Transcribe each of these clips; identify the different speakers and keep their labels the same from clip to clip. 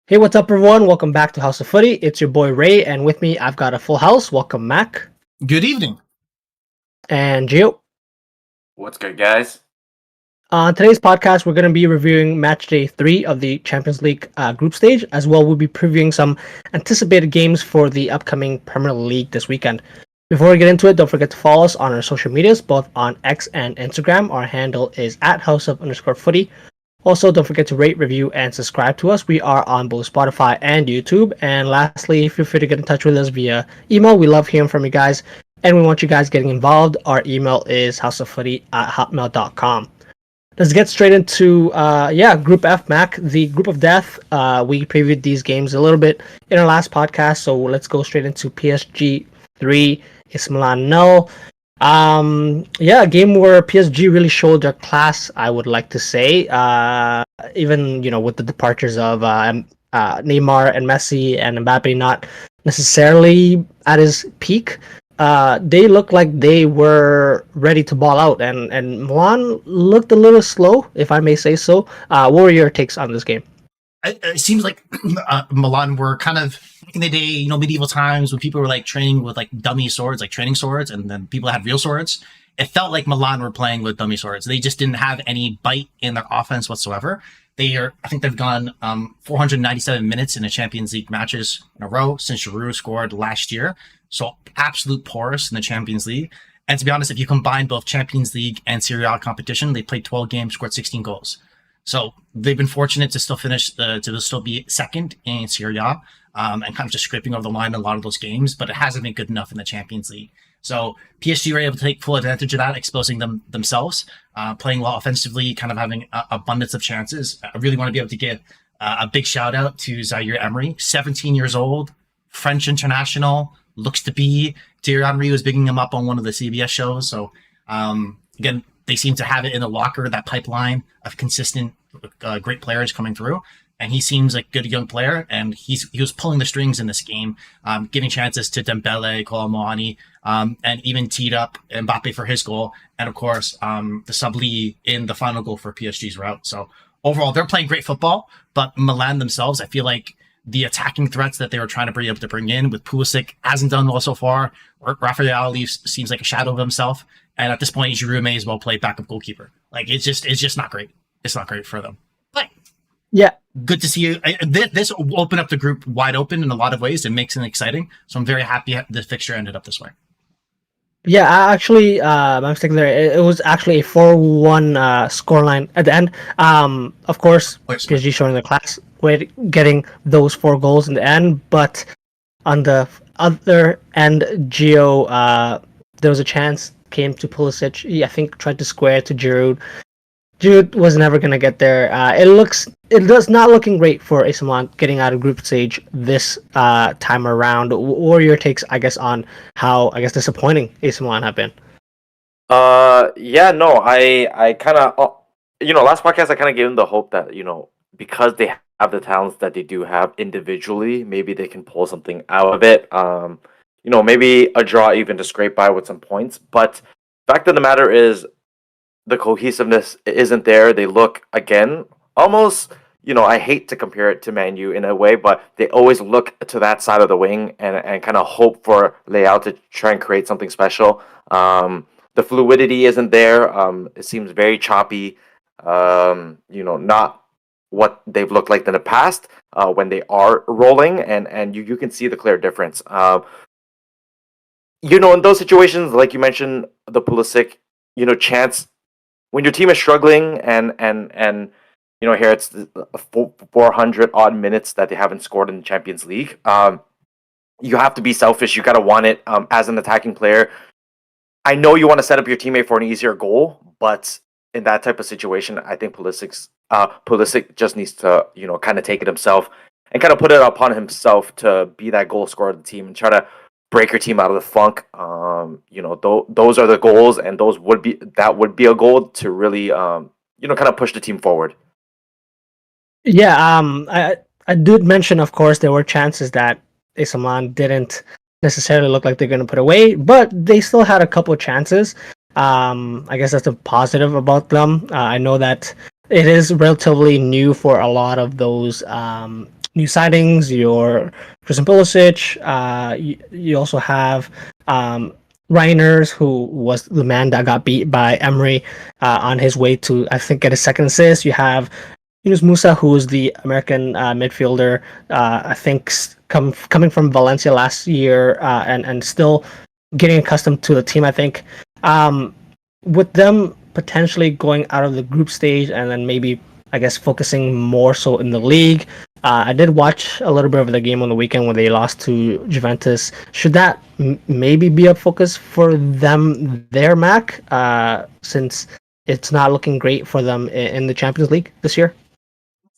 Speaker 1: Hey, what's up, everyone? Welcome back to House of Footy. It's your boy Ray, and with me, I've got a full house. Welcome, Mac
Speaker 2: Good evening.
Speaker 1: and Gio.
Speaker 3: What's good, guys?
Speaker 1: On today's podcast, we're going to be reviewing match day 3 of the Champions League group stage. As well, we'll be previewing some anticipated games for the upcoming Premier League this weekend. Before we get into it, don't forget to follow us on our social medias, both on X and Instagram. Our handle is at @houseof_footy. Also, don't forget to rate, review, and subscribe to us. We are on both Spotify and YouTube. And lastly, feel free to get in touch with us via email. We love hearing from you guys, and we want you guys getting involved. Our email is houseoffooty@hotmail.com. Let's get straight into Group F, Mac, the Group of Death. We previewed these games a little bit in our last podcast, so let's go straight into PSG 3, AC Milan 0. A game where PSG really showed their class, I would like to say. Even with the departures of Neymar and Messi and Mbappe not necessarily at his peak, they looked like they were ready to ball out, and Milan looked a little slow, if I may say so. What were your takes on this game?
Speaker 2: It seems like Milan were kind of back in the day, medieval times when people were like training with like dummy swords, like training swords, and then people had real swords. It felt like Milan were playing with dummy swords. They just didn't have any bite in their offense whatsoever. I think they've gone 497 minutes in the Champions League matches in a row since Giroud scored last year. So absolute porous in the Champions League. And to be honest, if you combine both Champions League and Serie A competition, they played 12 games, scored 16 goals. So they've been fortunate to still still be second in Serie A, and kind of just scraping over the line in a lot of those games, but it hasn't been good enough in the Champions League. So PSG were able to take full advantage of that, exposing themselves, playing well offensively, kind of having abundance of chances. I really want to be able to give a big shout out to Zaire Emery, 17 years old, French international, looks to be. Thierry Henry was bigging him up on one of the CBS shows. So again, they seem to have it in the locker, that pipeline of consistent, great players coming through. And he seems like a good young player, and he was pulling the strings in this game, giving chances to Dembele, Colomboani, and even teed up Mbappe for his goal. And of course, the Sabli in the final goal for PSG's route. So overall, they're playing great football, but Milan themselves, I feel like the attacking threats that they were trying to be able to bring in with Pulisic hasn't done well so far. Rafael seems like a shadow of himself. And at this point, Giroud may as well play backup goalkeeper. Like it's just not great. It's not great for them. But
Speaker 1: Yeah.
Speaker 2: good to see you. This will open up the group wide open in a lot of ways. It makes it exciting. So I'm very happy the fixture ended up this way.
Speaker 1: Yeah, actually, my mistake there. It was actually a 4-1 scoreline at the end. Of course, PSG showing their class with getting those 4 goals in the end. But on the other end, Gio, there was a chance came to Pulisic. He, I think, tried to square to Giroud. Giroud was never gonna get there. It does not looking great for AC Milan getting out of group stage this time around. What are your takes, I guess, on how disappointing AC Milan have been?
Speaker 3: I kind of, last podcast I kind of gave them the hope that because they have the talents that they do have individually, maybe they can pull something out of it. Maybe a draw even to scrape by with some points. But fact of the matter is, the cohesiveness isn't there. They look, again, almost, I hate to compare it to Man U in a way, but they always look to that side of the wing and kind of hope for Leao to try and create something special. The fluidity isn't there. It seems very choppy. Not what they've looked like in the past when they are rolling, and you can see the clear difference. In those situations, like you mentioned, the Pulisic, chance, when your team is struggling and here it's 400 odd minutes that they haven't scored in the Champions League, you have to be selfish. You got to want it as an attacking player. I know you want to set up your teammate for an easier goal, but in that type of situation, I think Pulisic just needs to kind of take it himself and kind of put it upon himself to be that goal scorer of the team and try to break your team out of the funk. Those are the goals, and that would be a goal to really kind of push the team forward.
Speaker 1: Yeah, I did mention, of course, there were chances that AC Milan didn't necessarily look like they're going to put away, but they still had a couple of chances. I guess that's a positive about them. I know that it is relatively new for a lot of those new signings, your Christian Pulisic. You also have Reiners, who was the man that got beat by Emery on his way to, I think, get a second assist. You have Yunus Musa, who is the American midfielder, I think coming from Valencia last year, and still getting accustomed to the team. I think with them potentially going out of the group stage and then maybe, I guess, focusing more so in the league. I did watch a little bit of the game on the weekend when they lost to Juventus. Should that maybe be a focus for them there, Mac? Since it's not looking great for them in the Champions League this year.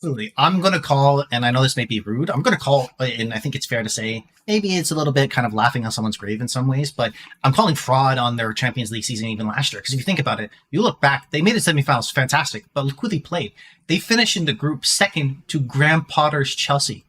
Speaker 2: Absolutely. I'm going to call, and I know this may be rude, I'm going to call, and I think it's fair to say, maybe it's a little bit kind of laughing on someone's grave in some ways, but I'm calling fraud on their Champions League season even last year. Because if you think about it, you look back, they made it semifinals, fantastic, but look who they played. They finished in the group second to Graham Potter's Chelsea.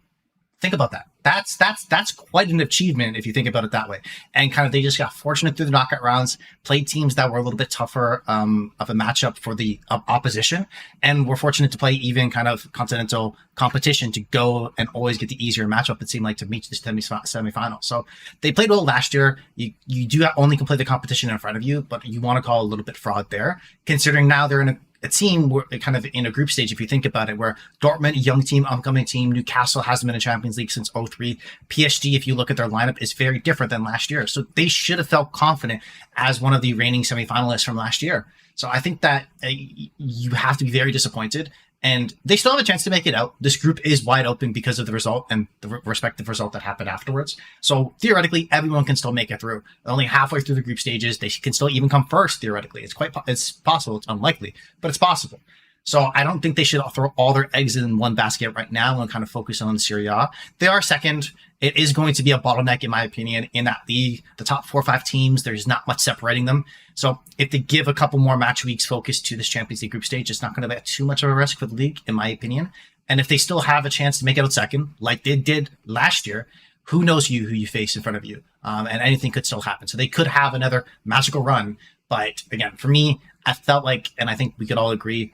Speaker 2: Think about that. That's quite an achievement if you think about it that way. And kind of they just got fortunate through the knockout rounds, played teams that were a little bit tougher of a matchup for the opposition, and were fortunate to play even kind of continental competition to go and always get the easier matchup. It seemed like to meet the semifinal. So they played well last year. You do only can play the competition in front of you, but you want to call a little bit fraud there, considering now they're in a team where kind of in a group stage, if you think about it, where Dortmund, young team, upcoming team, Newcastle hasn't been in Champions League since 2003. PSG, if you look at their lineup, is very different than last year. So they should have felt confident as one of the reigning semifinalists from last year. So I think that you have to be very disappointed. And they still have a chance to make it out. This group is wide open because of the result and the respective result that happened afterwards. So theoretically, everyone can still make it through. Only halfway through the group stages, they can still even come first. Theoretically, it's possible. It's unlikely, but it's possible. So I don't think they should throw all their eggs in one basket right now and kind of focus on Serie A. They are second. It is going to be a bottleneck, in my opinion, in that league. The top 4 or 5 teams, there's not much separating them. So if they give a couple more match weeks focus to this Champions League group stage, it's not going to be too much of a risk for the league, in my opinion. And if they still have a chance to make it out second, like they did last year, who knows who you face in front of you, and anything could still happen. So they could have another magical run. But again, for me, I felt like, and I think we could all agree,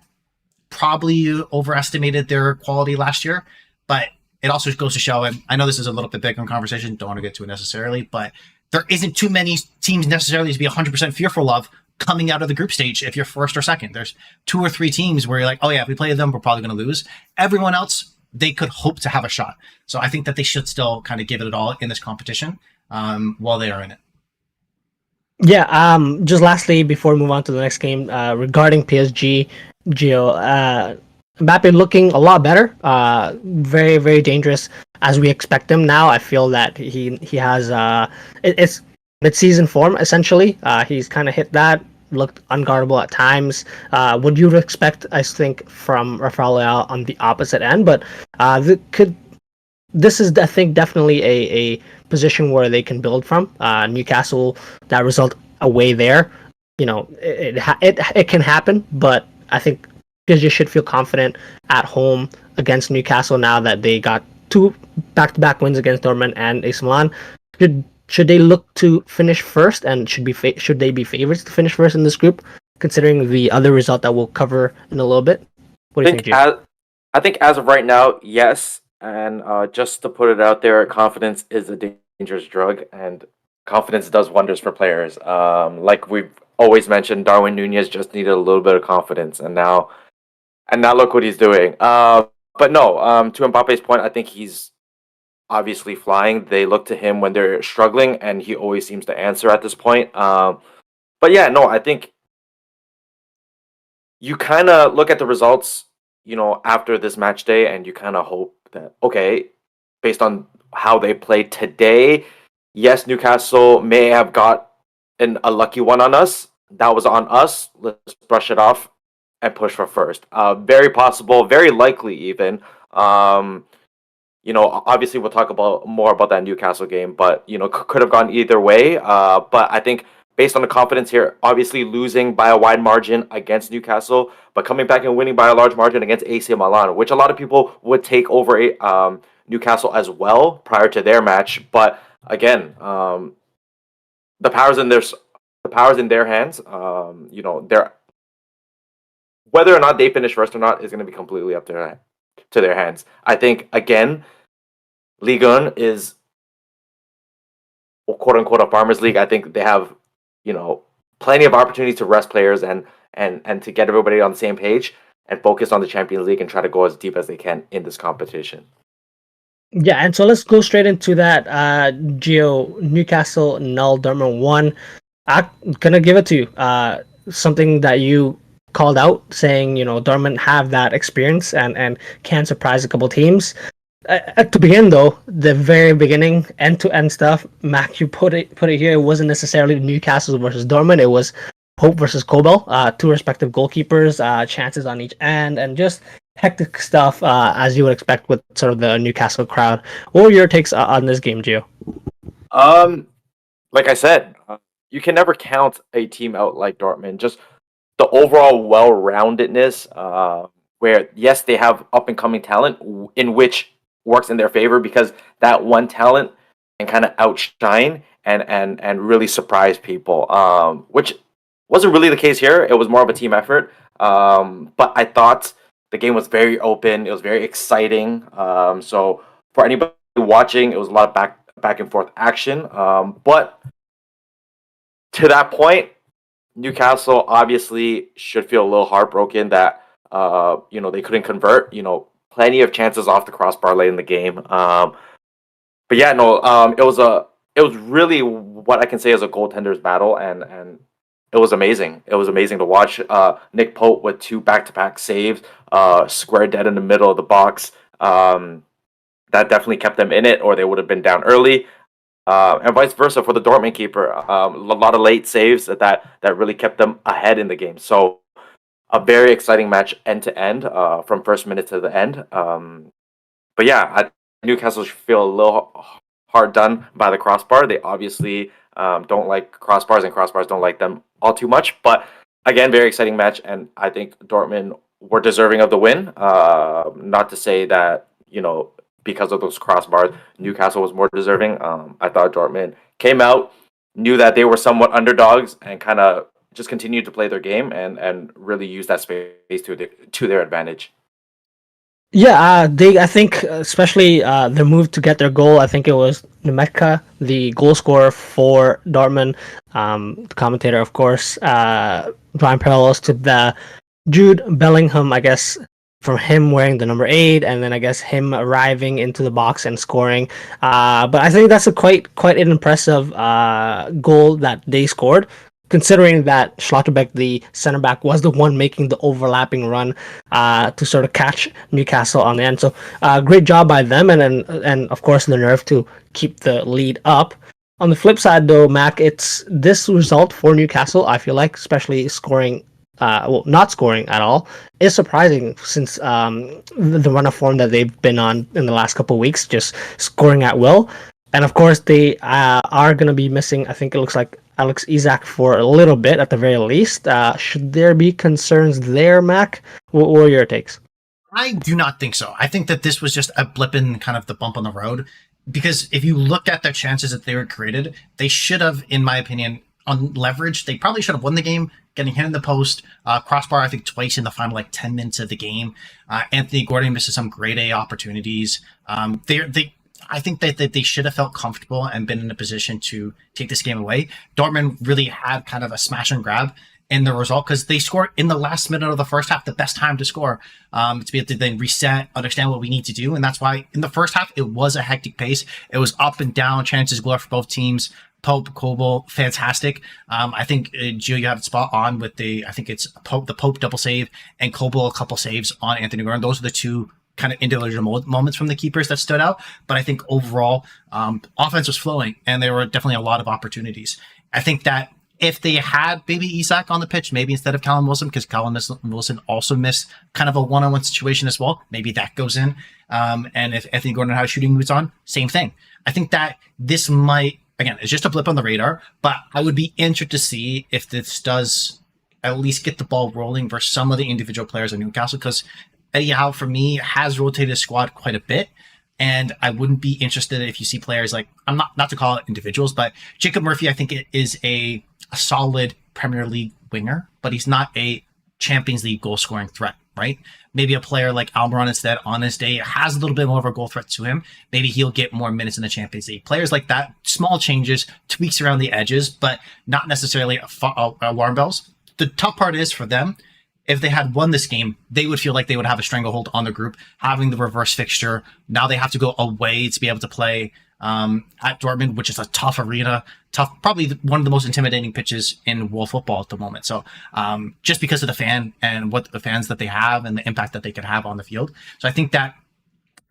Speaker 2: probably overestimated their quality last year. But it also goes to show, and I know this is a little bit big on conversation, don't want to get to it necessarily, but there isn't too many teams necessarily to be 100% fearful of coming out of the group stage if you're first or second. There's 2 or 3 teams where you're like, oh yeah, if we play them, we're probably going to lose. Everyone else, they could hope to have a shot. So I think that they should still kind of give it all in this competition while they are in it.
Speaker 1: Yeah, just lastly, before we move on to the next game, regarding PSG, Gio, Mbappe looking a lot better, very, very dangerous as we expect him now. I feel that he has, it's mid-season form, essentially. He's kind of hit that, looked unguardable at times. What you would expect, I think, from Rafael Leao on the opposite end, but this is, I think, definitely a position where they can build from. Newcastle, that result away there, it can happen, but I think PSG should feel confident at home against Newcastle now that they got 2 back-to-back wins against Dortmund and AC Milan. Should they look to finish first, and should they be favorites to finish first in this group, considering the other result that we'll cover in a little bit? What do you think, Jay?
Speaker 3: I think as of right now, yes. And just to put it out there, confidence is a dangerous drug, and confidence does wonders for players. Like we've always mentioned, Darwin Nunez just needed a little bit of confidence, and now look what he's doing. But no, to Mbappe's point, I think he's obviously flying. They look to him when they're struggling, and he always seems to answer at this point. But yeah, no, I think you kind of look at the results, after this match day, and you kind of hope that, okay, based on how they played today, yes, Newcastle may have got a lucky one on us. That was on us. Let's brush it off and push for first. Very possible, very likely even. Obviously we'll talk more about that Newcastle game, but could have gone either way. But I think based on the confidence here, obviously losing by a wide margin against Newcastle, but coming back and winning by a large margin against AC Milan, which a lot of people would take over Newcastle as well prior to their match. But again, the power's in their hands. They're, whether or not they finish first or not is going to be completely up to their hands. I think again, Ligue 1 is, quote unquote, a farmers league. I think they have, plenty of opportunities to rest players and to get everybody on the same page and focus on the Champions League and try to go as deep as they can in this competition.
Speaker 1: Yeah, and so let's go straight into that. Gio, Newcastle 0, Dortmund 1. I'm gonna give it to you. Something that you called out, saying Dortmund have that experience and can surprise a couple teams. To begin though, the very beginning, end-to-end stuff, Mac, you put it here. It wasn't necessarily Newcastle versus Dortmund. It was Pope versus Kobel, two respective goalkeepers, chances on each end, and just hectic stuff as you would expect with sort of the Newcastle crowd. What were your takes on this game, Gio?
Speaker 3: Like I said, you can never count a team out like Dortmund. Just the overall well-roundedness, where yes, they have up-and-coming talent, in which works in their favor because that one talent can kind of outshine and really surprise people. Which wasn't really the case here. It was more of a team effort. But I thought the game was very open. It was very exciting. So for anybody watching, it was a lot of back and forth action. But to that point, Newcastle obviously should feel a little heartbroken that they couldn't convert. Plenty of chances off the crossbar late in the game. But yeah, no, it was really what I can say is a goaltender's battle, and it was amazing. It was amazing to watch. Nick Pope with 2 back-to-back saves, square dead in the middle of the box. That definitely kept them in it, or they would have been down early. And vice versa for the Dortmund keeper. A lot of late saves that really kept them ahead in the game. So a very exciting match end to end, from first minute to the end. But yeah, Newcastle should feel a little hard done by the crossbar. They obviously don't like crossbars, and crossbars don't like them all too much. But again, very exciting match, and I think Dortmund were deserving of the win. Not to say that because of those crossbars, Newcastle was more deserving. I thought Dortmund came out, knew that they were somewhat underdogs, and kind of just continued to play their game and really use that space to their advantage.
Speaker 1: Yeah, I think especially the move to get their goal. I think it was Nemeka, the goal scorer for Dortmund. The commentator, of course, drawing parallels to the Jude Bellingham, I guess, from him wearing the number 8, and then I guess him arriving into the box and scoring. But I think that's a quite an impressive goal that they scored, considering that Schlotterbeck, the center back, was the one making the overlapping run to sort of catch Newcastle on the end. So great job by them, and of course the nerve to keep the lead up. On the flip side, though, Mac, it's this result for Newcastle, I feel like, especially scoring, not scoring at all, is surprising since the run of form that they've been on in the last couple of weeks, just scoring at will. And of course, they are going to be missing, I think it looks like, Alex Isak for a little bit at the very least. Should there be concerns there, Mac? What were your takes?
Speaker 2: I do not think so. I think that this was just a blip in kind of the bump on the road, because if you look at the chances that they were created, they should have, in my opinion, on leverage, they probably should have won the game, getting hit in the post, crossbar, I think twice in the final 10 minutes of the game. Anthony Gordon misses some grade A opportunities. I think that they should have felt comfortable and been in a position to take this game away. Dortmund really had kind of a smash and grab in the result, because they scored in the last minute of the first half, the best time to score, to be able to then reset, understand what we need to do. And that's why in the first half, it was a hectic pace. It was up and down, chances galore for both teams. Pope, Kobel, fantastic. I think, Gio, you have it spot on with the Pope double save and Kobel a couple saves on Anthony Gordon. Those are the two kind of individual moments from the keepers that stood out. But I think overall, offense was flowing, and there were definitely a lot of opportunities. I think that if they had maybe Isak on the pitch, maybe instead of Callum Wilson, because Callum Wilson also missed kind of a one-on-one situation as well, maybe that goes in. And if Anthony Gordon had shooting moves on, same thing. I think that this might, again, it's just a blip on the radar, but I would be interested to see if this does at least get the ball rolling for some of the individual players in Newcastle, because Eddie Howe, for me, has rotated his squad quite a bit. And I wouldn't be interested if you see players like, I'm not to call it individuals, but Jacob Murphy, I think it is a solid Premier League winger, but he's not a Champions League goal scoring threat right? Maybe a player like Almiron instead on his day has a little bit more of a goal threat to him. Maybe he'll get more minutes in the Champions League. Players like that, small changes, tweaks around the edges, but not necessarily alarm bells. The tough part is for them, if they had won this game, they would feel like they would have a stranglehold on the group, having the reverse fixture. Now they have to go away to be able to play at Dortmund, which is a tough arena, probably one of the most intimidating pitches in world football at the moment. So just because of the fan and what the fans that they have and the impact that they can have on the field. So I think that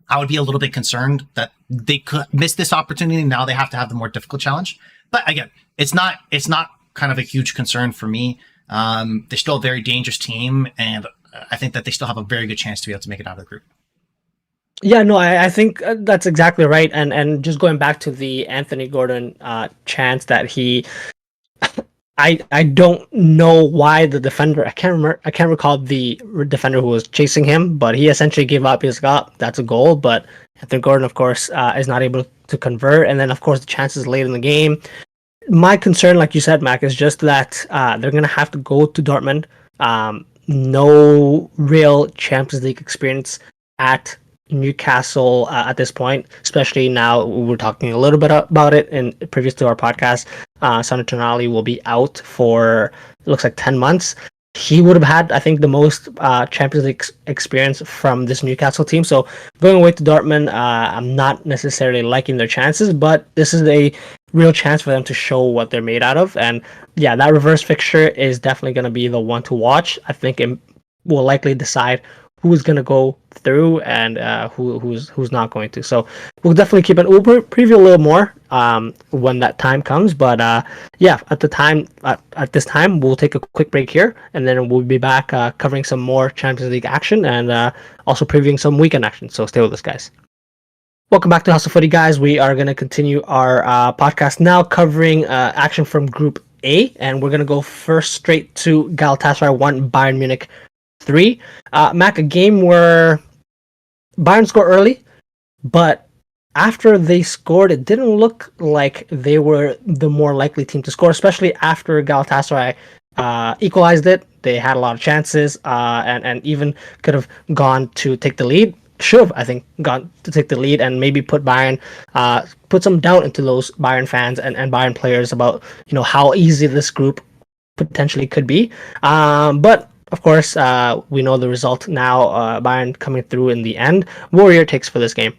Speaker 2: I would be a little bit concerned that they could miss this opportunity. Now they have to have the more difficult challenge. But again, it's not kind of a huge concern for me. They're still a very dangerous team, and I think that they still have a very good chance to be able to make it out of the group.
Speaker 1: Yeah, no, I think that's exactly right. And just going back to the Anthony Gordon chance that he, I don't know why the defender, I can't recall the defender who was chasing him, but he essentially gave up. He's like, oh, that's a goal. But Anthony Gordon, of course, is not able to convert. And then, of course, the chances late in the game. My concern, like you said, Mac, is just that they're going to have to go to Dortmund. No real Champions League experience at Newcastle at this point, especially now we were talking a little bit about it in previous to our podcast. Sandro Tonali will be out for, it looks like 10 months. He would have had, I think, the most Champions League experience from this Newcastle team. So going away to Dortmund, I'm not necessarily liking their chances, but this is a real chance for them to show what they're made out of. And yeah, that reverse fixture is definitely going to be the one to watch. I think it will likely decide who's going to go through and who's not going to. So we'll definitely keep it. We'll preview a little more when that time comes. But yeah, at this time, we'll take a quick break here, and then we'll be back covering some more Champions League action and also previewing some weekend action. So stay with us, guys. Welcome back to Hustle Footy, guys. We are going to continue our podcast now covering action from Group A, and we're going to go first straight to Galatasaray 1, Bayern Munich 3. Mac, a game where Bayern scored early, but after they scored, it didn't look like they were the more likely team to score, especially after Galatasaray equalized it. They had a lot of chances and even could have gone to take the lead. Should have, I think, gone to take the lead and maybe put some doubt into those Bayern fans and Bayern players about, how easy this group potentially could be. But of course, we know the result now. Bayern coming through in the end. What were your takes for this game?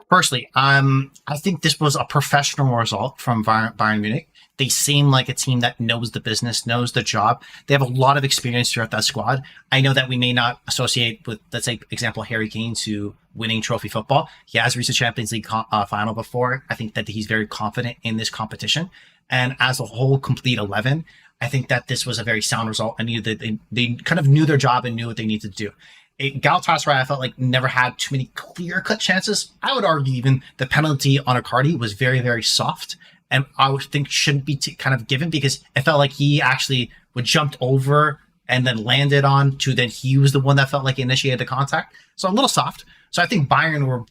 Speaker 2: Personally, I think this was a professional result from Bayern Munich. They seem like a team that knows the business, knows the job. They have a lot of experience throughout that squad. I know that we may not associate with, let's say, example, Harry Kane to winning trophy football. He has reached a Champions League final before. I think that he's very confident in this competition. And as a whole complete 11, I think that this was a very sound result. I knew that they kind of knew their job and knew what they needed to do. Galatasaray, I felt like never had too many clear-cut chances. I would argue even the penalty on Icardi was very, very soft, and I would think shouldn't be kind of given because it felt like he actually would jumped over and then landed on to then he was the one that felt like he initiated the contact. So a little soft. So I think Bayern were,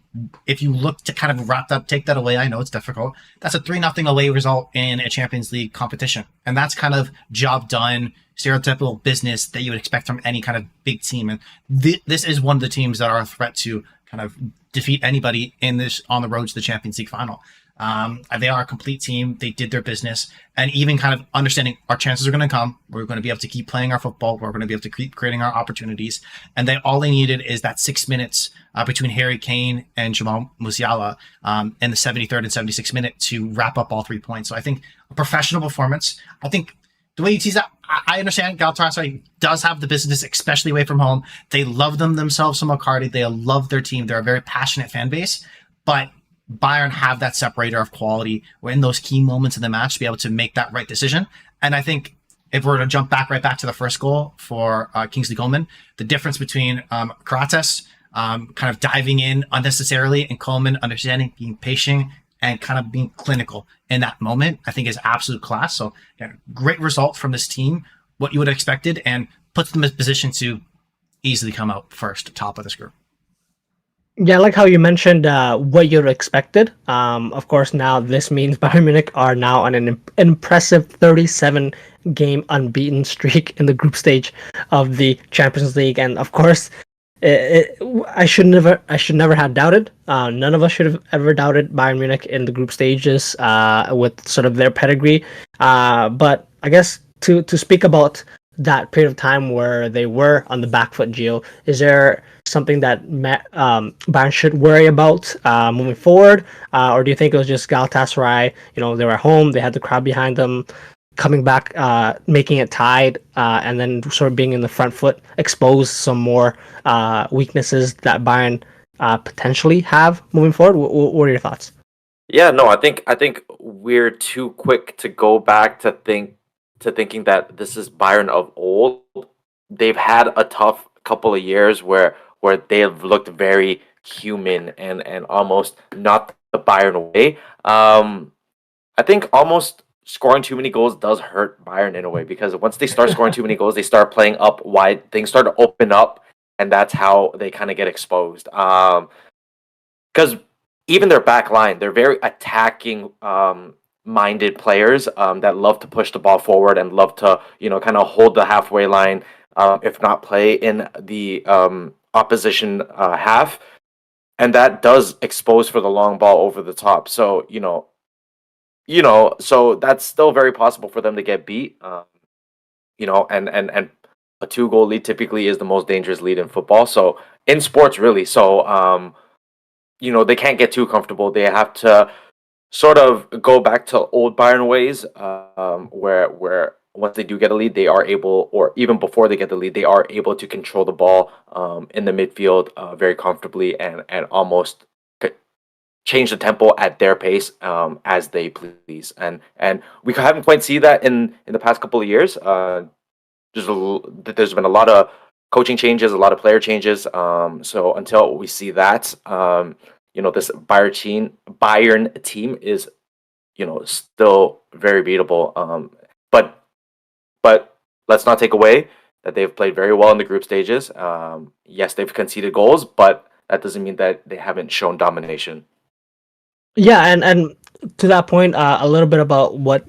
Speaker 2: if you look to kind of take that away, I know it's difficult. That's a 3-0 away result in a Champions League competition. And that's kind of job done, stereotypical business that you would expect from any kind of big team. And this is one of the teams that are a threat to kind of defeat anybody in this on the road to the Champions League final. They are a complete team. They did their business, and even kind of understanding our chances are going to come. We're going to be able to keep playing our football. We're going to be able to keep creating our opportunities. And all they needed is that 6 minutes between Harry Kane and Jamal Musiala in the 73rd and 76th minute to wrap up all 3 points. So I think a professional performance. I think the way you tease that, I understand Galatasaray does have the business, especially away from home. They love themselves some Icardi. They love their team. They're a very passionate fan base, but Bayern have that separator of quality where in those key moments in the match to be able to make that right decision. And I think if we're to jump right back to the first goal for Kingsley Coman, the difference between Kratos kind of diving in unnecessarily and Coman understanding, being patient, and kind of being clinical in that moment, I think is absolute class. So yeah, great result from this team, what you would have expected, and puts them in position to easily come out first, top of this group.
Speaker 1: Yeah, I like how you mentioned what you'd expected. Of course, now this means Bayern Munich are now on an impressive 37 game unbeaten streak in the group stage of the Champions League, and of course, I should never have doubted. None of us should have ever doubted Bayern Munich in the group stages with sort of their pedigree. But I guess to speak about that period of time where they were on the back foot, Gio, is there something that Bayern should worry about moving forward, or do you think it was just Galatasaray? You know, they were at home, they had the crowd behind them, coming back, making it tied, and then sort of being in the front foot, expose some more weaknesses that Bayern potentially have moving forward. What are your thoughts?
Speaker 3: Yeah, no, I think we're too quick to go back to thinking that this is Bayern of old. They've had a tough couple of years where they've looked very human and almost not the Bayern way. I think almost scoring too many goals does hurt Bayern in a way, because once they start scoring too many goals, they start playing up wide. Things start to open up, and that's how they kind of get exposed. Because even their back line, they're very attacking minded players that love to push the ball forward and love to, kind of hold the halfway line, if not play in the opposition half. And that does expose for the long ball over the top. So, so that's still very possible for them to get beat. And a 2-goal lead typically is the most dangerous lead in football. So in sports, really. So, they can't get too comfortable. They have to sort of go back to old Bayern ways, where once they do get a lead, they are able, or even before they get the lead, they are able to control the ball in the midfield very comfortably and almost change the tempo at their pace as they please. And we haven't quite seen that in the past couple of years. There's been a lot of coaching changes, a lot of player changes. So until we see that, this Bayern team is, still very beatable. But let's not take away that they've played very well in the group stages. Yes, they've conceded goals, but that doesn't mean that they haven't shown domination.
Speaker 1: Yeah, and to that point, a little bit about what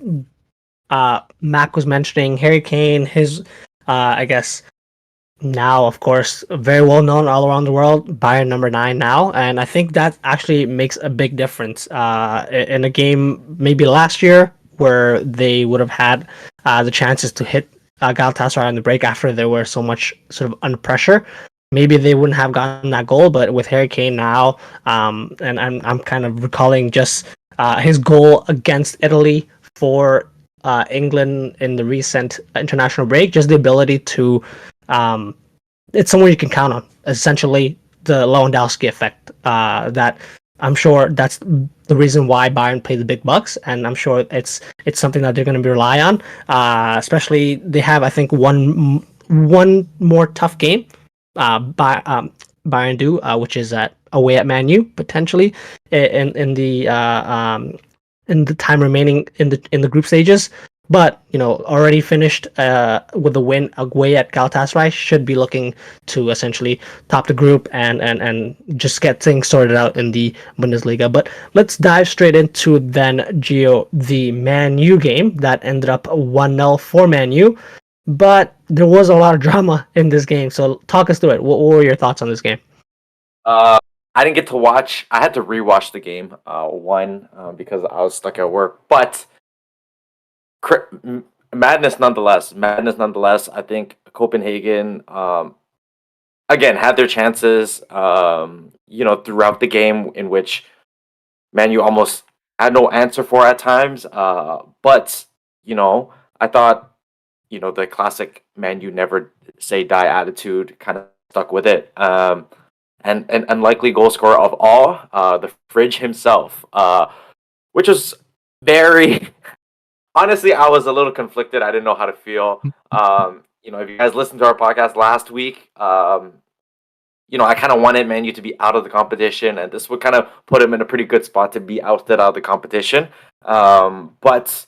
Speaker 1: Mac was mentioning. Harry Kane, his, I guess, now, of course, very well known all around the world, Bayern number 9 now, and I think that actually makes a big difference. In a game maybe last year where they would have had the chances to hit Galatasaray on the break after they were so much sort of under pressure, maybe they wouldn't have gotten that goal. But with Harry Kane now, and I'm kind of recalling just his goal against Italy for England in the recent international break, just the ability to it's someone you can count on. Essentially, the Lewandowski effect. That I'm sure that's the reason why Bayern play the big bucks, and I'm sure it's something that they're going to be rely on. Especially they have, I think, one more tough game. Bayern do, which is away at Man U potentially in the time remaining in the group stages. But already finished with the win away at Galatasaray, should be looking to essentially top the group and just get things sorted out in the Bundesliga. But let's dive straight into then, Gio, the Man U game that ended up 1-0 for Man U. But there was a lot of drama in this game, so talk us through it. What were your thoughts on this game?
Speaker 3: I didn't get to watch. I had to rewatch the game. Because I was stuck at work, but madness nonetheless. Madness nonetheless. I think Copenhagen, again, had their chances. Throughout the game, in which Man U almost had no answer for at times. But I thought, the classic Man U never say die attitude kind of stuck with it. And an unlikely goal scorer of all, the Fridge himself, which was very. Honestly, I was a little conflicted. I didn't know how to feel. If you guys listened to our podcast last week, I kind of wanted Man U to be out of the competition, and this would kind of put him in a pretty good spot to be ousted out of the competition. But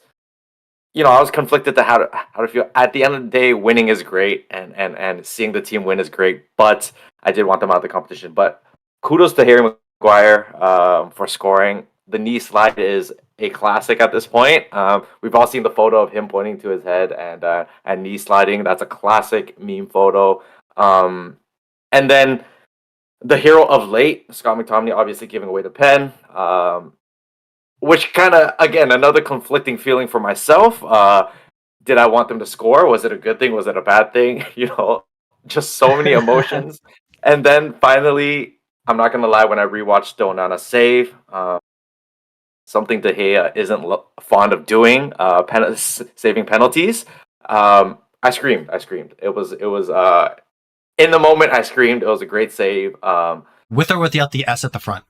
Speaker 3: I was conflicted to how to feel. At the end of the day, winning is great, and seeing the team win is great. But I did want them out of the competition. But kudos to Harry Maguire for scoring. The knee slide is a classic at this point. We've all seen the photo of him pointing to his head and knee sliding. That's a classic meme photo. And then the hero of late, Scott McTominay, obviously giving away the pen, which kind of, again, another conflicting feeling for myself. Did I want them to score? Was it a good thing? Was it a bad thing? Just so many emotions. And then finally, I'm not going to lie, when I rewatched the Onana save, something De Gea isn't fond of doing, saving penalties, I screamed. It was in the moment, I screamed. It was a great save.
Speaker 2: With or without the S at the front?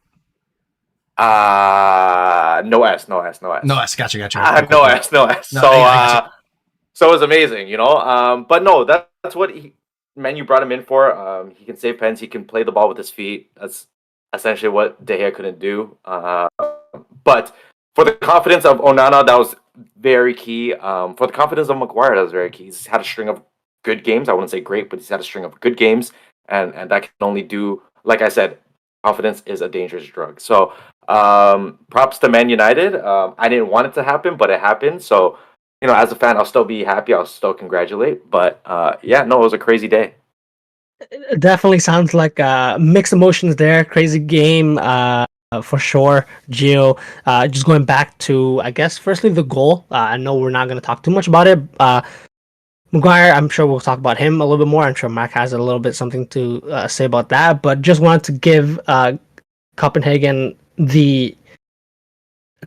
Speaker 3: No S.
Speaker 2: No S, gotcha.
Speaker 3: No S. No, so it was amazing, But no, that's what Menu brought him in for. He can save pens. He can play the ball with his feet. That's essentially what De Gea couldn't do. But for the confidence of Onana, that was very key. For the confidence of Maguire, that was very key. He's had a string of good games. I wouldn't say great, but he's had a string of good games. And that can only do, like I said, confidence is a dangerous drug. So props to Man United. I didn't want it to happen, but it happened. So, as a fan, I'll still be happy. I'll still congratulate. But it was a crazy day.
Speaker 1: It definitely sounds like mixed emotions there. Crazy game for sure. Gio, just going back to, I guess, firstly, the goal. I know we're not going to talk too much about it. Maguire, I'm sure we'll talk about him a little bit more. I'm sure Mark has a little bit something to say about that. But just wanted to give Copenhagen the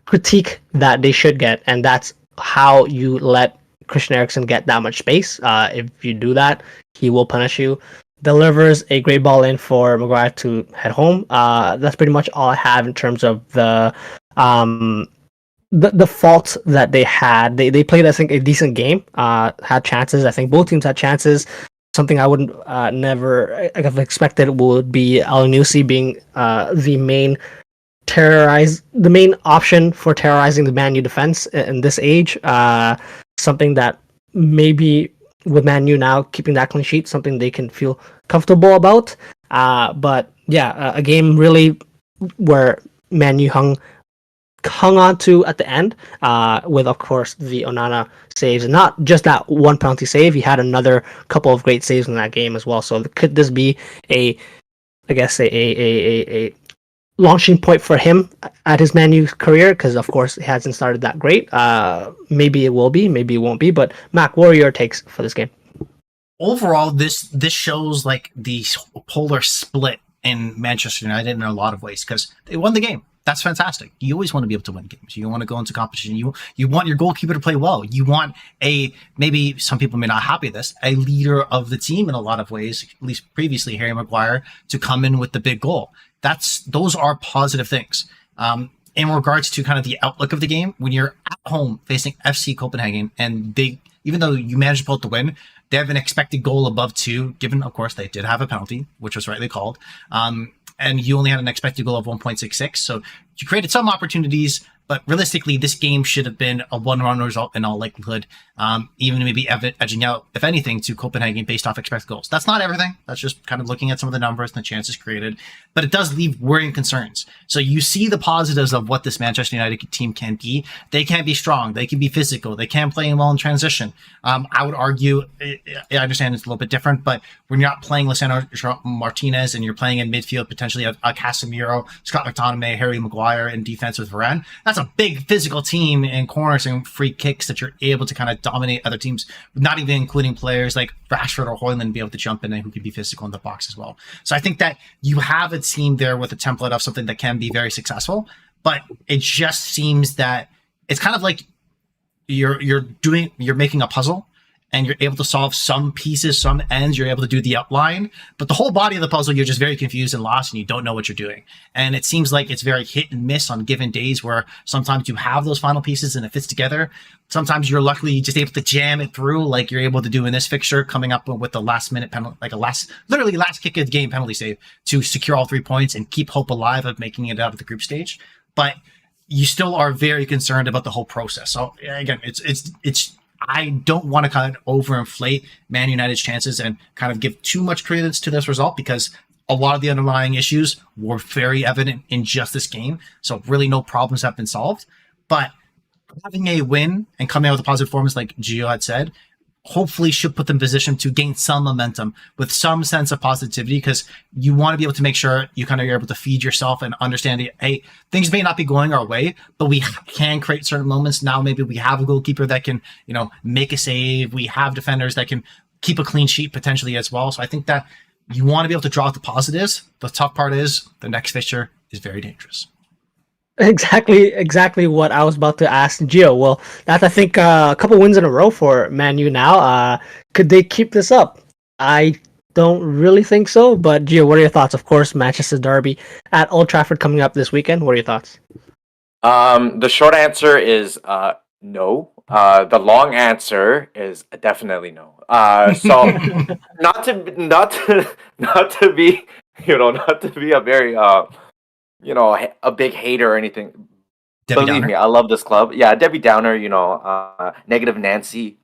Speaker 1: critique that they should get, and that's how you let Christian Eriksen get that much space. If you do that, he will punish you. Delivers a great ball in for Maguire to head home. That's pretty much all I have in terms of the faults that they had. They played, I think, a decent game. Had chances. I think both teams had chances. Something I wouldn't never have expected would be Al-Nusi being the main option for terrorizing the Man U defense in this age. Something that maybe with Man U now keeping that clean sheet, something they can feel comfortable about. But a game really where Man U hung on to at the end, with, of course, the Onana saves, and not just that one penalty save. He had another couple of great saves in that game as well. So could this be a launching point for him at his Man U career? Because, of course, it hasn't started that great. Maybe it will be, maybe it won't be. But Mac, what are your takes for this game?
Speaker 2: Overall, this shows like the polar split in Manchester United in a lot of ways, because they won the game. That's fantastic. You always want to be able to win games. You want to go into competition. You want your goalkeeper to play well. You want maybe some people may not happy with this, a leader of the team in a lot of ways, at least previously, Harry Maguire, to come in with the big goal. Those are positive things. In regards to kind of the outlook of the game, when you're at home facing FC Copenhagen, and even though you managed to pull out the win, they have an expected goal above 2, given, of course, they did have a penalty, which was rightly called. And you only had an expected goal of 1.66. So you created some opportunities, but realistically, this game should have been a 1-1 result in all likelihood, even maybe edging out, if anything, to Copenhagen based off expected goals. That's not everything. That's just kind of looking at some of the numbers and the chances created, but it does leave worrying concerns. So you see the positives of what this Manchester United team can be. They can be strong. They can be physical. They can play well in transition. I would argue, I understand it's a little bit different, but when you're not playing Lisandro Martinez and you're playing in midfield, potentially a Casemiro, Scott McTominay, Harry Maguire in defense with Varane, that's a big physical team in corners and free kicks that you're able to kind of dominate other teams, not even including players like Rashford or Højlund be able to jump in and who can be physical in the box as well. So I think that you have a team there with a template of something that can be very successful, but it just seems that it's kind of like you're making a puzzle, and you're able to solve some pieces, some ends, you're able to do the outline, but the whole body of the puzzle, you're just very confused and lost and you don't know what you're doing. And it seems like it's very hit and miss on given days, where sometimes you have those final pieces and it fits together. Sometimes you're luckily just able to jam it through, like you're able to do in this fixture, coming up with the last minute penalty, like last kick of the game penalty save to secure all 3 points and keep hope alive of making it out of the group stage. But you still are very concerned about the whole process. So again, it's I don't want to kind of overinflate Man United's chances and kind of give too much credence to this result, because a lot of the underlying issues were very evident in just this game. So really no problems have been solved. But having a win and coming out with a positive performance, like Gio had said, hopefully should put them in position to gain some momentum with some sense of positivity, because you want to be able to make sure you kind of are able to feed yourself and understand that, hey, things may not be going our way, but we can create certain moments. Now maybe we have a goalkeeper that can, make a save. We have defenders that can keep a clean sheet potentially as well. So I think that you want to be able to draw out the positives. The tough part is the next fixture is very dangerous.
Speaker 1: Exactly what I was about to ask Gio. Well, that's, I think, a couple wins in a row for Man U now. Could they keep this up? I don't really think so, but Gio, what are your thoughts? Of course, Manchester Derby at Old Trafford coming up this weekend. What are your thoughts?
Speaker 3: The short answer is no. The long answer is definitely no. So not to be not to be a very a big hater or anything.
Speaker 2: Debbie
Speaker 3: Believe
Speaker 2: Downer.
Speaker 3: me, I love this club. Yeah, Debbie Downer, negative Nancy,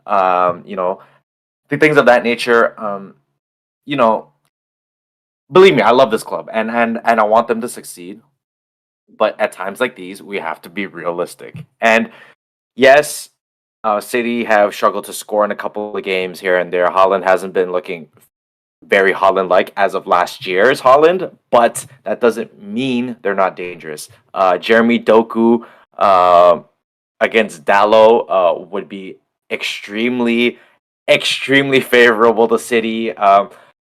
Speaker 3: things of that nature. Believe me, I love this club and I want them to succeed. But at times like these, we have to be realistic. And yes, City have struggled to score in a couple of games here and there. Haaland hasn't been looking very Haaland-like as of last year's Haaland, but that doesn't mean they're not dangerous. Jeremy Doku against Dallo would be extremely, extremely favorable to City.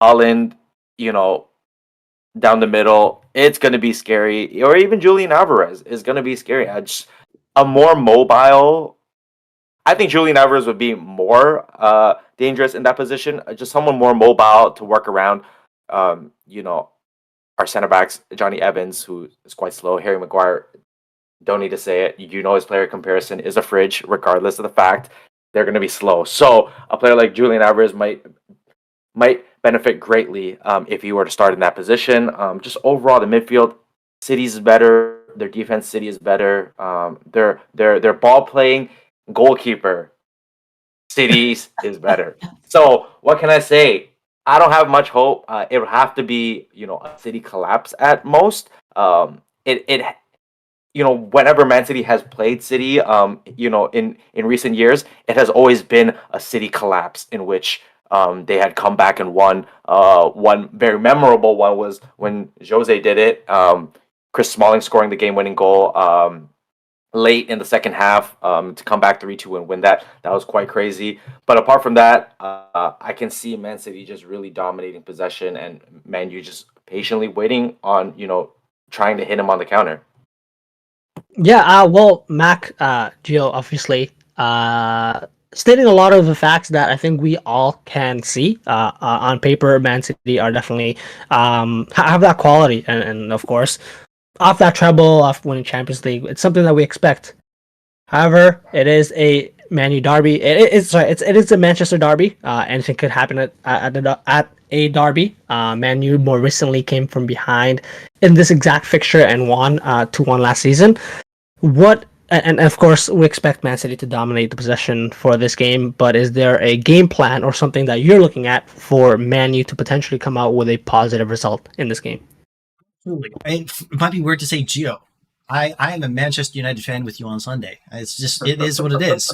Speaker 3: Haaland, down the middle, it's going to be scary. Or even Julian Alvarez is going to be scary. A more mobile... I think Julian Alvarez would be more dangerous in that position. Just someone more mobile to work around. Our center backs, Johnny Evans, who is quite slow. Harry Maguire, don't need to say it. His player comparison is a fridge, regardless of the fact they're going to be slow. So a player like Julian Alvarez might benefit greatly if he were to start in that position. Just overall, the midfield, City's is better. Their defense, City is better. Their ball playing. Goalkeeper, City's is better. So what can I say? I don't have much hope. It would have to be, a City collapse at most. Whenever Man City has played City, in recent years, it has always been a City collapse in which they had come back and won. One very memorable one was when Jose did it. Chris Smalling scoring the game-winning goal. Late in the second half to come back 3-2 and win that. That was quite crazy. But apart from that, I can see Man City just really dominating possession and Man U just patiently waiting on, trying to hit him on the counter.
Speaker 1: Yeah, well, Mac, Gio, obviously, stating a lot of the facts that I think we all can see on paper. Man City are definitely have that quality, and of course, off that treble, off winning Champions League, it's something that we expect. However, it is a Man U derby. It is a Manchester derby. Anything could happen at a derby. Man U more recently came from behind in this exact fixture and won 2-1 last season. And of course, we expect Man City to dominate the possession for this game. But is there a game plan or something that you're looking at for Man U to potentially come out with a positive result in this game?
Speaker 2: It might be weird to say, Gio. I am a Manchester United fan with you on Sunday. It is what it is.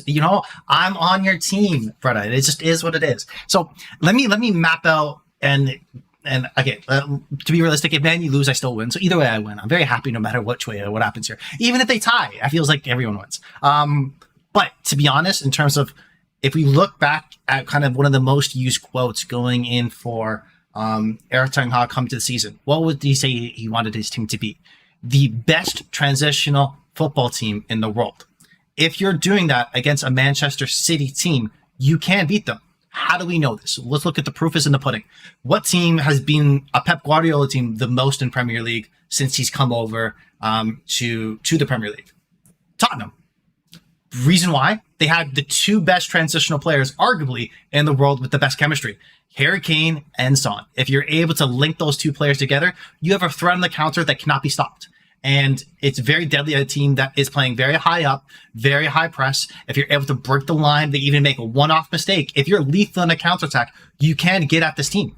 Speaker 2: I'm on your team, brother. It just is what it is. So let me map out and okay, to be realistic, if Man U lose, I still win. So either way, I win. I'm very happy no matter which way what happens here. Even if they tie, I feels like everyone wins. But to be honest, in terms of if we look back at kind of one of the most used quotes going in for Erik ten Hag come to the season, what would he say he wanted his team to be? The best transitional football team in the world. If you're doing that against a Manchester City team, you can beat them. How do we know this? Let's look at the proof is in the pudding. What team has been a Pep Guardiola team the most in Premier League since he's come over to the Premier League? Tottenham. Reason why? They had the two best transitional players, arguably, in the world with the best chemistry. Harry Kane and Son. If you're able to link those two players together, you have a threat on the counter that cannot be stopped. And it's very deadly at a team that is playing very high up, very high press. If you're able to break the line, they even make a one-off mistake. If you're lethal in a counterattack, you can get at this team.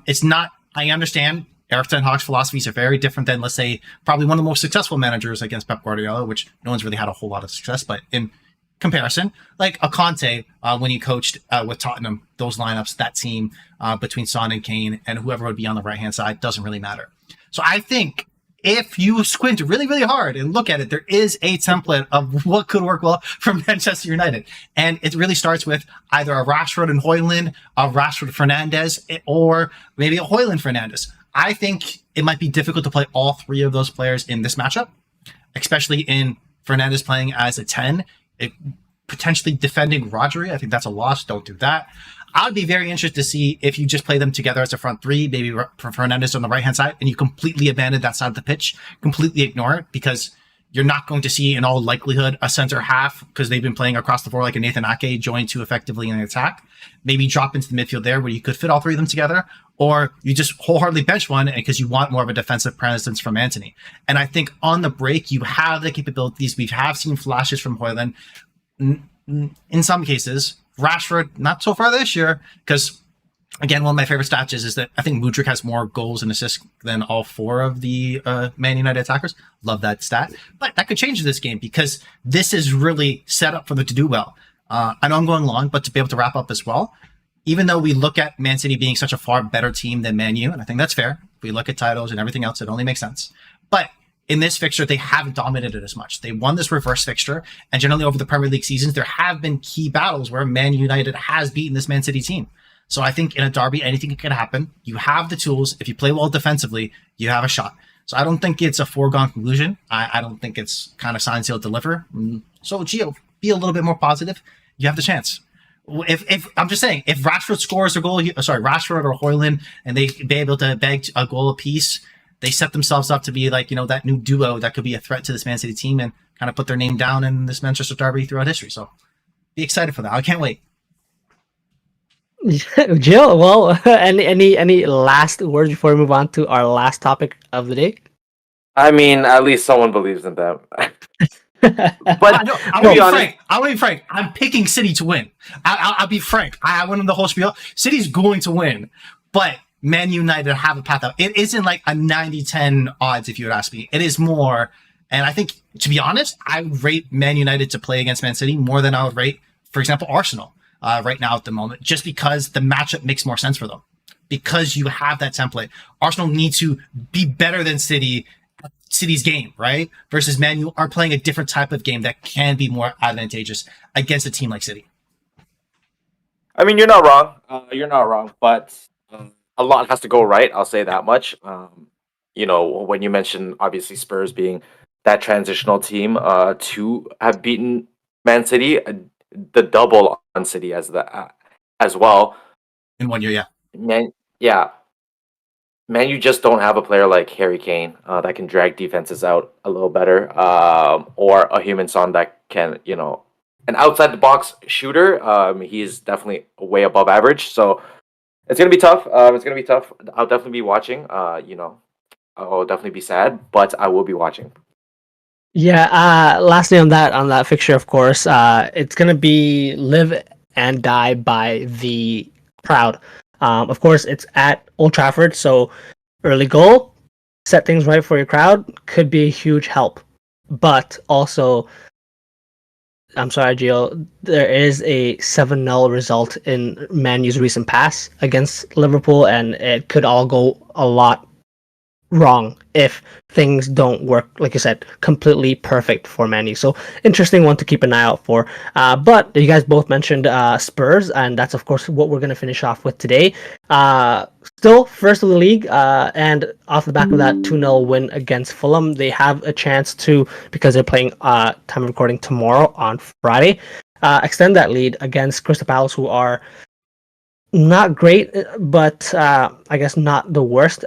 Speaker 2: It's not, I understand Erik ten Hag's philosophies are very different than, let's say, probably one of the most successful managers against Pep Guardiola, which no one's really had a whole lot of success, but in comparison, like a Conte, when he coached with Tottenham, those lineups, that team between Son and Kane and whoever would be on the right-hand side doesn't really matter. So I think if you squint really, really hard and look at it, there is a template of what could work well for Manchester United. And it really starts with either a Rashford and Højlund, a Rashford Fernandes, or maybe a Højlund Fernandes. I think it might be difficult to play all three of those players in this matchup, especially in Fernandes playing as a 10, potentially defending Rodri. I think that's a loss. Don't do that. I would be very interested to see if you just play them together as a front three, maybe Fernandes on the right-hand side, and you completely abandon that side of the pitch, completely ignore it, because you're not going to see, in all likelihood, a center half, because they've been playing across the floor like a Nathan Ake, join too effectively in the attack. Maybe drop into the midfield there where you could fit all three of them together, or you just wholeheartedly bench one because you want more of a defensive presence from Antony. And I think on the break, you have the capabilities. We have seen flashes from Højlund. In some cases, Rashford, not so far this year, because, again, one of my favorite stats is that I think Mudryk has more goals and assists than all four of the Man United attackers. Love that stat. But that could change this game, because this is really set up for them to do well. I know I'm going long, but to be able to wrap up as well, even though we look at Man City being such a far better team than Man U, and I think that's fair, if we look at titles and everything else, it only makes sense. But in this fixture, they haven't dominated as much. They won this reverse fixture, and generally over the Premier League seasons, there have been key battles where Man United has beaten this Man City team. So I think in a derby, anything can happen. You have the tools. If you play well defensively, you have a shot. So I don't think it's a foregone conclusion. I don't think it's kind of sign, seal, deliver. So Gio, be a little bit more positive. You have the chance. If I'm just saying, if Rashford scores a goal, Rashford or Højlund, and they be able to bag a goal apiece, they set themselves up to be like, that new duo that could be a threat to this Man City team and kind of put their name down in this Manchester derby throughout history. So be excited for that. I can't wait.
Speaker 1: Jill, well, any last words before we move on to our last topic of the day?
Speaker 3: I mean, at least someone believes in them.
Speaker 2: But no, I want to be frank. I'm picking City to win. I'll be frank. I went on the whole spiel. City's going to win, but Man United have a path out. It isn't like a 90-10 odds, if you would ask me. It is more, and I think, to be honest, I would rate Man United to play against Man City more than I would rate, for example, Arsenal right now at the moment, just because the matchup makes more sense for them. Because you have that template. Arsenal need to be better than City's game, right? Versus Man U are playing a different type of game that can be more advantageous against a team like City.
Speaker 3: I mean, you're not wrong. But a lot has to go right. I'll say that much. When you mentioned obviously Spurs being that transitional team to have beaten Man City, the double on City as well
Speaker 2: in 1 year,
Speaker 3: yeah. Man, you just don't have a player like Harry Kane that can drag defenses out a little better, or a human Son that can, an outside the box shooter. He's definitely way above average. So it's gonna be tough. I'll definitely be watching. I'll definitely be sad, but I will be watching.
Speaker 1: Yeah. Lastly, on that fixture, of course, it's gonna be live and die by the crowd. Of course, it's at Old Trafford, so early goal, set things right for your crowd, could be a huge help. But also, I'm sorry, Gio, there is a 7-0 result in Man U's recent pass against Liverpool, and it could all go a lot wrong if things don't work, like you said, completely perfect for Man U. So interesting one to keep an eye out for. But you guys both mentioned Spurs, and that's of course what we're going to finish off with today. Still first of the league, and off the back of that 2-0 win against Fulham, they have a chance to, because they're playing time of recording tomorrow on Friday, extend that lead against Crystal Palace, who are not great, but I guess not the worst.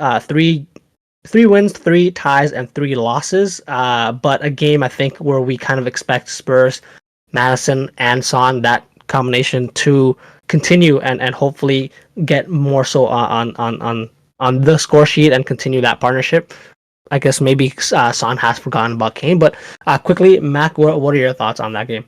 Speaker 1: Three wins, 3 ties, and 3 losses. But a game, I think, where we kind of expect Spurs, Madison, and Son, that combination, to continue and hopefully get more so on the score sheet and continue that partnership. I guess maybe Son has forgotten about Kane. But quickly, Mac, what are your thoughts on that game?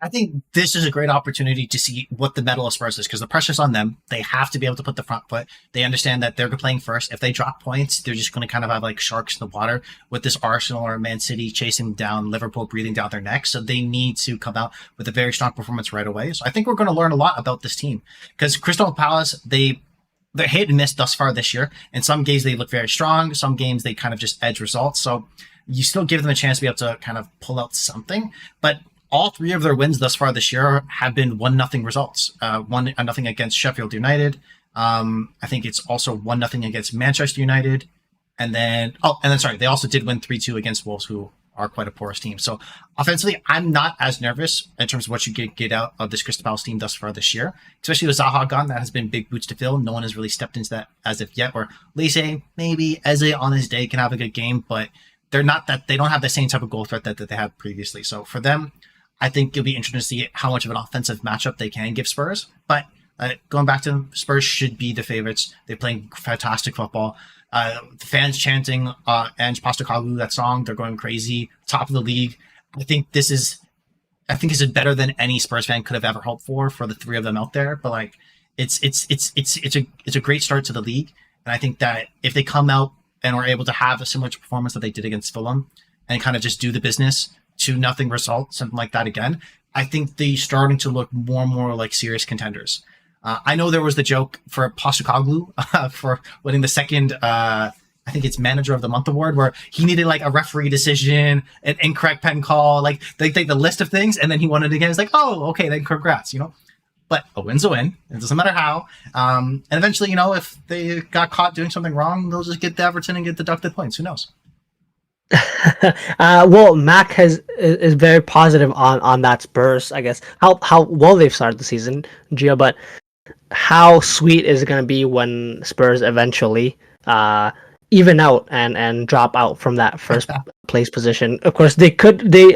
Speaker 2: I think this is a great opportunity to see what the mettle of Spurs is because the pressure's on them. They have to be able to put the front foot. They understand that they're playing first. If they drop points, they're just going to kind of have like sharks in the water with this Arsenal or Man City chasing them down, Liverpool breathing down their necks. So they need to come out with a very strong performance right away. So I think we're going to learn a lot about this team because Crystal Palace, they're hit and miss thus far this year. In some games, they look very strong. Some games, they kind of just edge results. So you still give them a chance to be able to kind of pull out something. But all three of their wins thus far this year have been 1-0 results. 1-0 against Sheffield United. I think it's also 1-0 against Manchester United. And then sorry, they also did win 3-2 against Wolves, who are quite a porous team. So offensively, I'm not as nervous in terms of what you get out of this Crystal Palace team thus far this year, especially with Zaha gone. That has been big boots to fill. No one has really stepped into that as of yet. Or Lise, maybe Eze on his day can have a good game, but they don't have the same type of goal threat that they had previously. So for them, I think it'll be interesting to see how much of an offensive matchup they can give Spurs. But going back to them, Spurs should be the favorites. They're playing fantastic football. The fans chanting Ange Postecoglou, that song, they're going crazy. Top of the league. I think this is better than any Spurs fan could have ever hoped for the three of them out there. But like, it's a great start to the league, and I think that if they come out and are able to have a similar performance that they did against Fulham and kind of just do the business, 2-0 result, something like that again, I think they're starting to look more and more like serious contenders. I know there was the joke for Postecoglou for winning the second, I think it's Manager of the Month award, where he needed like a referee decision, an incorrect pen call, like they take the list of things, and then he won it again. It's like, oh, okay, then congrats, But a win's a win. It doesn't matter how. And eventually, if they got caught doing something wrong, they'll just get to Everton and get deducted points. Who knows?
Speaker 1: Well, Mac is very positive on that Spurs, I guess. How well they've started the season, Gio, but how sweet is it going to be when Spurs eventually even out and drop out from that first place position? Of course, they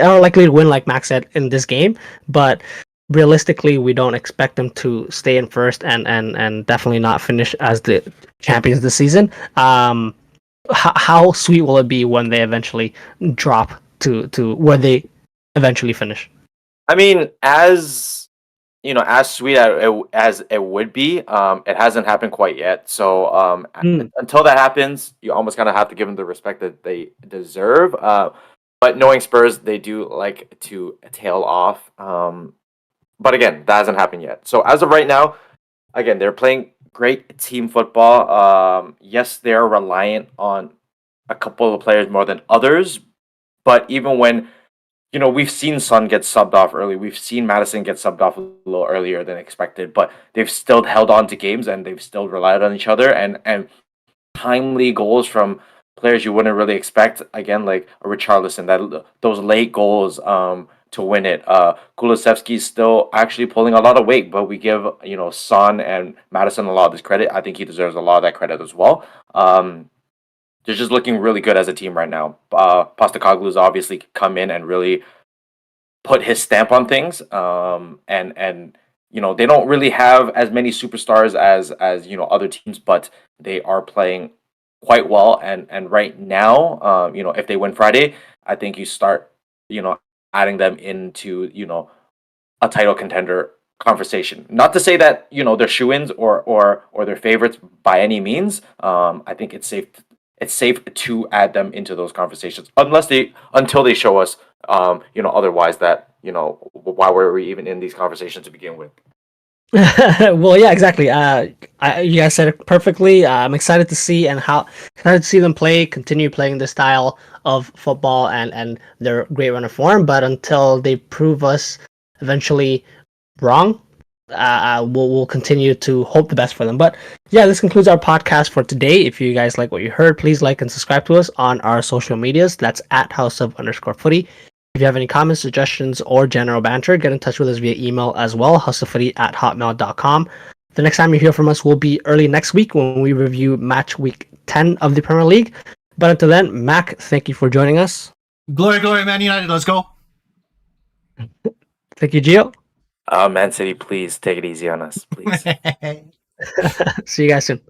Speaker 1: are likely to win, like Mac said, in this game, but realistically, we don't expect them to stay in first and definitely not finish as the champions this season. How sweet will it be when they eventually drop to where they eventually finish?
Speaker 3: I mean, as sweet as it would be, it hasn't happened quite yet. So until that happens, you almost kind of have to give them the respect that they deserve. But knowing Spurs, they do like to tail off. But again, that hasn't happened yet. So as of right now, again, they're playing great team football. Yes, they're reliant on a couple of players more than others. But even when, we've seen Son get subbed off early. We've seen Madison get subbed off a little earlier than expected. But they've still held on to games and they've still relied on each other. And timely goals from players you wouldn't really expect. Again, like a Richarlison, those late goals to win it. Kulusevski's still actually pulling a lot of weight, but we give Son and Madison a lot of this credit. I think he deserves a lot of that credit as well. They're just looking really good as a team right now. Postecoglou's obviously come in and really put his stamp on things. And they don't really have as many superstars as other teams, but they are playing quite well. And right now, if they win Friday, I think you start adding them into a title contender conversation. Not to say that they're shoo-ins or they're favorites by any means. I think it's safe to add them into those conversations until they show us otherwise that why were we even in these conversations to begin with.
Speaker 1: Well, yeah, exactly. You guys said it perfectly. I'm excited to see them play, continue playing this style of football and their great run of form. But until they prove us eventually wrong, we'll continue to hope the best for them. But yeah, this concludes our podcast for today. If you guys like what you heard, please like and subscribe to us on our social medias. That's at @houseof_footy. If you have any comments, suggestions, or general banter, get in touch with us via email as well, houseoffooty@hotmail.com. The next time you hear from us will be early next week when we review match week 10 of the Premier League. But until then, Mac, thank you for joining us.
Speaker 2: Glory, glory, Man United, let's go.
Speaker 1: Thank you, Gio.
Speaker 3: Man City, please take it easy on us, please.
Speaker 1: See you guys soon.